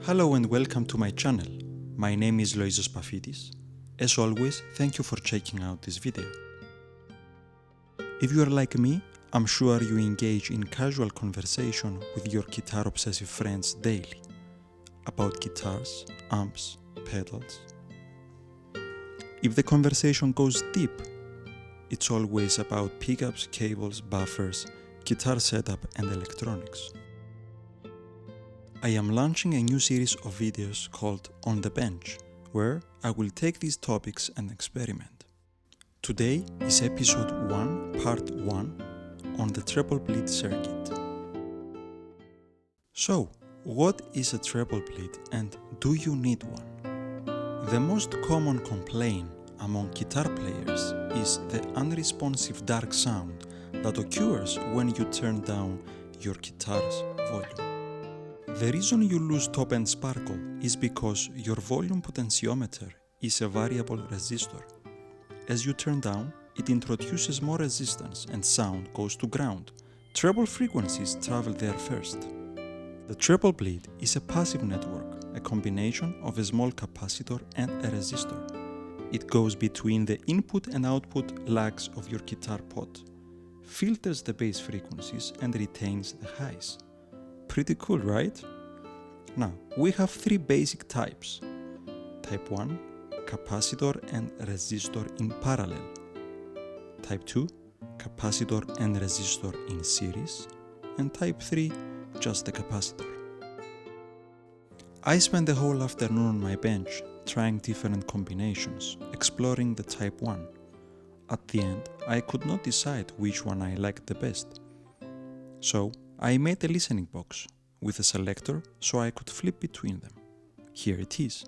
Hello and welcome to my channel. My name is Loizos Pafidis. As always, thank you for checking out this video. If you are like me, I'm sure you engage in casual conversation with your guitar-obsessive friends daily about guitars, amps, pedals. If the conversation goes deep, it's always about pickups, cables, buffers, guitar setup and electronics. I am launching a new series of videos called On the Bench, where I will take these topics and experiment. Today is episode 1, part 1, on the Treble Bleed Circuit. So, what is a treble bleed and do you need one? The most common complaint among guitar players is the unresponsive dark sound that occurs when you turn down your guitar's volume. The reason you lose top-end sparkle is because your volume potentiometer is a variable resistor. As you turn down, it introduces more resistance and sound goes to ground. Treble frequencies travel there first. The treble bleed is a passive network, a combination of a small capacitor and a resistor. It goes between the input and output lags of your guitar pot, filters the bass frequencies and retains the highs. Pretty cool, right? Now, we have three basic types. Type 1, capacitor and resistor in parallel. Type 2, capacitor and resistor in series. And type 3, just the capacitor. I spent the whole afternoon on my bench trying different combinations, exploring the type 1. At the end, I could not decide which one I liked the best. So, I made a listening box with a selector so I could flip between them. Here it is.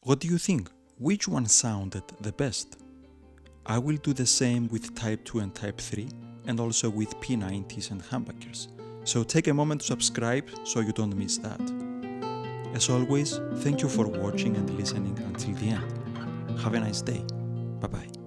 What do you think? Which one sounded the best? I will do the same with Type 2 and Type 3 and also with P90s and humbuckers. So take a moment to subscribe so you don't miss that. As always, thank you for watching and listening until the end. Have a nice day. Bye bye.